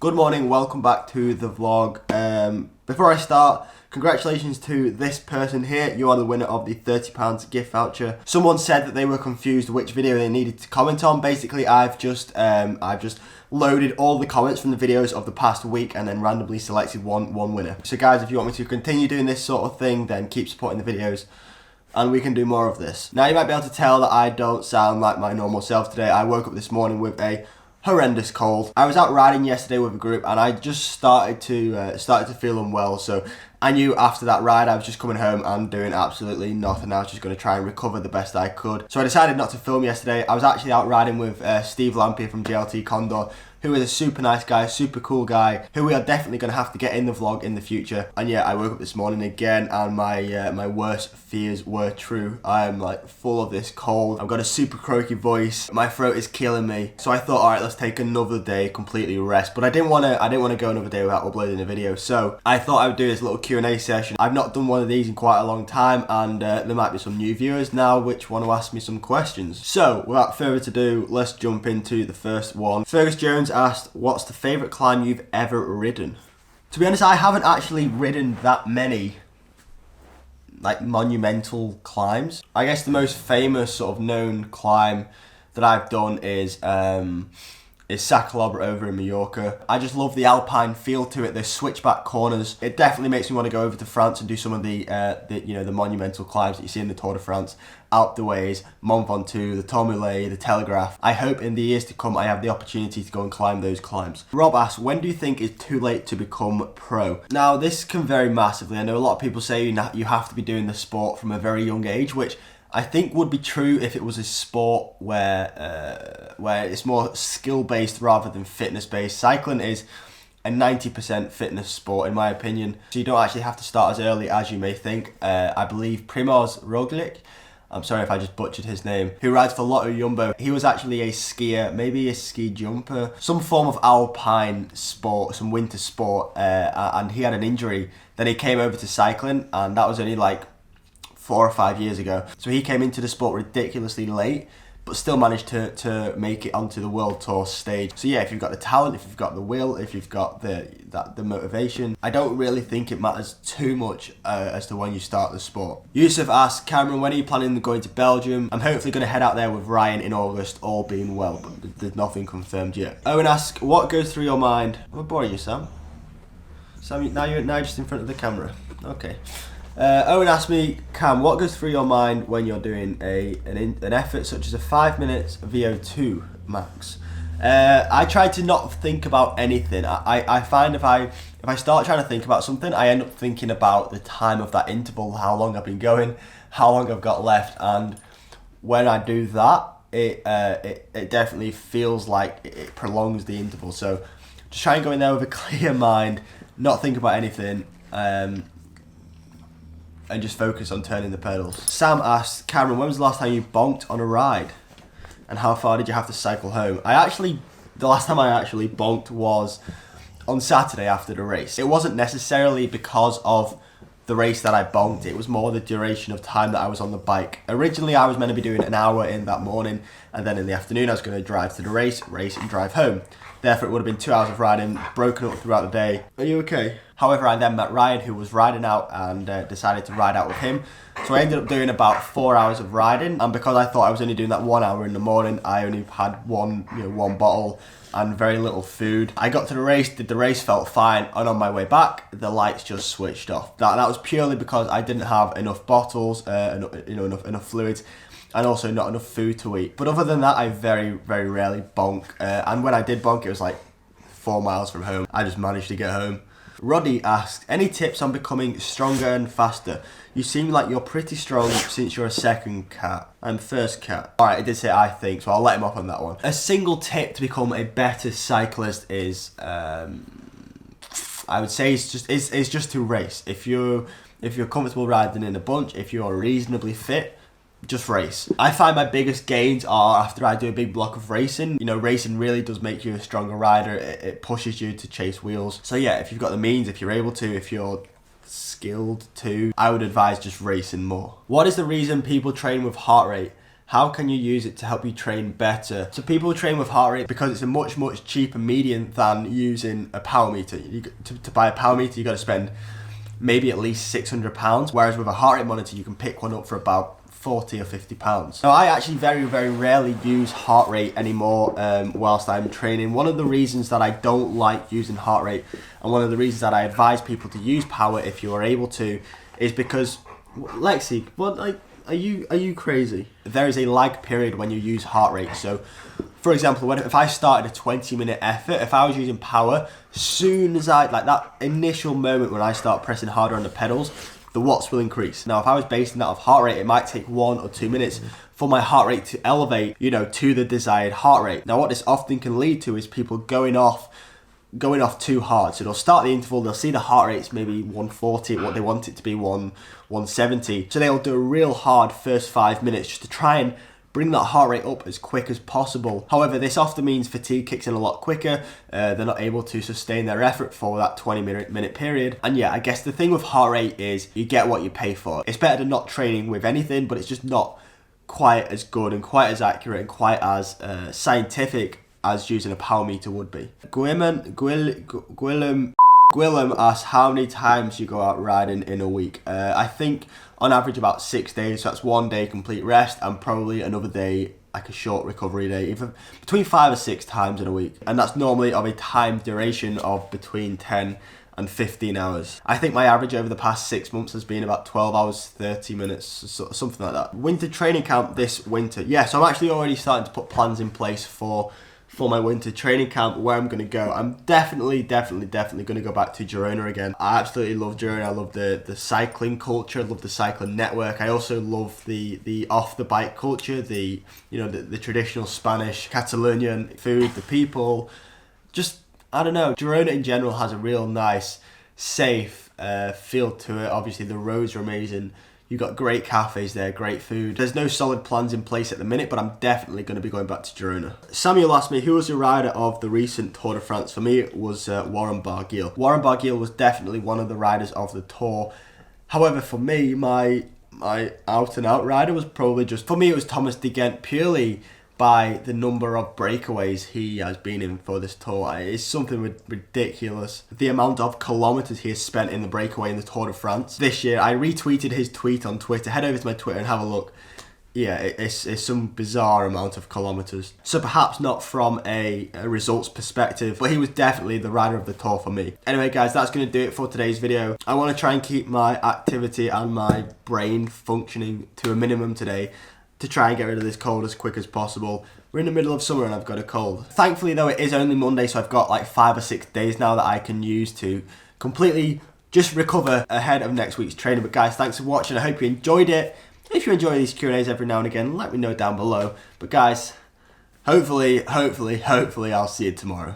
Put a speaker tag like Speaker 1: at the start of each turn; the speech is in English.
Speaker 1: Good morning, welcome back to the vlog. Before I start, congratulations to this person here. You are the winner of the £30 gift voucher. Someone said that they were confused which video they needed to comment on. Basically, I've just loaded all the comments from the videos of the past week and then randomly selected one winner. So guys, if you want me to continue doing this sort of thing, then keep supporting the videos and we can do more of this. Now you might be able to tell that I don't sound like my normal self today. I woke up this morning with a horrendous cold. I was out riding yesterday with a group and I just started to feel unwell, so I knew after that ride I was just coming home and doing absolutely nothing. I was just going to try and recover the best I could. So I decided not to film yesterday. I was actually out riding with Steve Lampier from JLT Condor, who is a super nice guy, super cool guy, who we are definitely going to have to get in the vlog in the future. And yeah, I woke up this morning again and my worst fears were true. I am like full of this cold. I've got a super croaky voice. My throat is killing me. So I thought, all right, let's take another day, completely rest. But I didn't want to go another day without uploading a video. So I thought I would do this little Q&A session. I've not done one of these in quite a long time, and there might be some new viewers now which want to ask me some questions. So without further ado, let's jump into the first one. Fergus Jones asked, what's the favourite climb you've ever ridden? To be honest, I haven't actually ridden that many like monumental climbs. I guess the most famous sort of known climb that I've done is Sacalobra over in Mallorca. I just love the alpine feel to it, the switchback corners. It definitely makes me want to go over to France and do some of the monumental climbs that you see in the Tour de France. Alpe d'Huez, Mont Ventoux, the Tourmalet, the Telegraph. I hope in the years to come I have the opportunity to go and climb those climbs. Rob asks, when do you think is too late to become pro? Now this can vary massively. I know a lot of people say you have to be doing the sport from a very young age, which I think would be true if it was a sport where it's more skill-based rather than fitness-based. Cycling is a 90% fitness sport in my opinion, so you don't actually have to start as early as you may think. I believe Primoz Roglic, I'm sorry if I just butchered his name, who rides for Lotto Jumbo, he was actually a skier, maybe a ski jumper, some form of alpine sport, some winter sport, and he had an injury. Then he came over to cycling, and that was only like 4 or 5 years ago. So he came into the sport ridiculously late, but still managed to make it onto the World Tour stage. So yeah, if you've got the talent, if you've got the will, if you've got the motivation, I don't really think it matters too much as to when you start the sport. Yusuf asks, Cameron, when are you planning on going to Belgium? I'm hopefully going to head out there with Ryan in August, all being well, but there's nothing confirmed yet. Owen asks, what goes through your mind? I'm boring you, Sam. Sam, now you're just in front of the camera. Okay. Owen asked me, Cam, what goes through your mind when you're doing an effort such as a 5 minutes VO2 max? I try to not think about anything. I find if I start trying to think about something, I end up thinking about the time of that interval, how long I've been going, how long I've got left, and when I do that, it definitely feels like it prolongs the interval. So just try and go in there with a clear mind, not think about anything, and just focus on turning the pedals. Sam asks, Cameron, when was the last time you bonked on a ride? And how far did you have to cycle home? The last time I actually bonked was on Saturday after the race. It wasn't necessarily because of the race that I bonked, it was more the duration of time that I was on the bike. Originally I was meant to be doing an hour in that morning, and then in the afternoon I was going to drive to the race and drive home. Therefore it would have been 2 hours of riding, broken up throughout the day. Are you okay? However, I then met Ryan, who was riding out, and decided to ride out with him. So I ended up doing about 4 hours of riding, and because I thought I was only doing that 1 hour in the morning, I only had one bottle and very little food. I got to the race, did the race, felt fine, and on my way back, the lights just switched off. That was purely because I didn't have enough bottles, enough fluids, and also not enough food to eat. But other than that, I very, very rarely bonk. And when I did bonk, it was like 4 miles from home. I just managed to get home. Roddy asks, any tips on becoming stronger and faster? You seem like you're pretty strong since you're a second cat. I'm first cat. Alright, it did say I think, so I'll let him off on that one. A single tip to become a better cyclist is, I would say it's just to race. If you're comfortable riding in a bunch, if you're reasonably fit, just race. I find my biggest gains are after I do a big block of racing. You know, racing really does make you a stronger rider. It pushes you to chase wheels. So yeah, if you've got the means, if you're able to, if you're skilled to, I would advise just racing more. What is the reason people train with heart rate? how can you use it to help you train better? So people train with heart rate because it's a much cheaper medium than using a power meter. To buy a power meter, you got to spend maybe at least £600, whereas with a heart rate monitor, you can pick one up for about £40 or £50. Now, I actually very rarely use heart rate anymore whilst I'm training. One of the reasons that I don't like using heart rate, and one of the reasons that I advise people to use power if you are able to, is because, Lexi, what, like, are you crazy? There is a lag period when you use heart rate. So, for example, if I started a 20-minute effort, if I was using power, soon as like that initial moment when I start pressing harder on the pedals, the watts will increase. Now, if I was basing that off heart rate, it might take 1 or 2 minutes for my heart rate to elevate, to the desired heart rate. Now, what this often can lead to is people going off too hard. So they'll start the interval, they'll see the heart rate's maybe 140, what they want it to be 170. So they'll do a real hard first 5 minutes just to try and bring that heart rate up as quick as possible. However, this often means fatigue kicks in a lot quicker. They're not able to sustain their effort for that 20-minute period. And yeah, I guess the thing with heart rate is you get what you pay for. It's better than not training with anything, but it's just not quite as good and quite as accurate and quite as scientific as using a power meter would be. Gwillem asks how many times you go out riding in a week. I think on average about 6 days, so that's 1 day complete rest and probably another day, like a short recovery day, either between 5 or 6 times in a week. And that's normally of a time duration of between 10 and 15 hours. I think my average over the past 6 months has been about 12 hours, 30 minutes, something like that. Winter training camp this winter. Yeah, so I'm actually already starting to put plans in place for my winter training camp, where I'm going to go. I'm definitely going to go back to Girona again. I absolutely love Girona. I love the cycling culture. I love the cycling network. I also love the off the bike culture, the traditional Spanish Catalonian food, the people. Just, I don't know, Girona in general has a real nice, safe feel to it. Obviously the roads are amazing. You've got great cafes there, great food. There's no solid plans in place at the minute, but I'm definitely going to be going back to Girona. Samuel asked me, who was the rider of the recent Tour de France? For me, it was Warren Barguil. Warren Barguil was definitely one of the riders of the Tour. However, for me, my out-and-out rider was probably it was Thomas de Gendt, purely by the number of breakaways he has been in for this Tour. It's something ridiculous. The amount of kilometres he has spent in the breakaway in the Tour de France this year. I retweeted his tweet on Twitter. Head over to my Twitter and have a look. Yeah, it's some bizarre amount of kilometres. So perhaps not from a results perspective, but he was definitely the rider of the Tour for me. Anyway, guys, that's going to do it for today's video. I want to try and keep my activity and my brain functioning to a minimum today, to try and get rid of this cold as quick as possible. We're in the middle of summer and I've got a cold. Thankfully though, it is only Monday, so I've got like 5 or 6 days now that I can use to completely just recover ahead of next week's training. But guys, thanks for watching. I hope you enjoyed it. If you enjoy these Q&As every now and again, let me know down below. But guys, hopefully I'll see you tomorrow.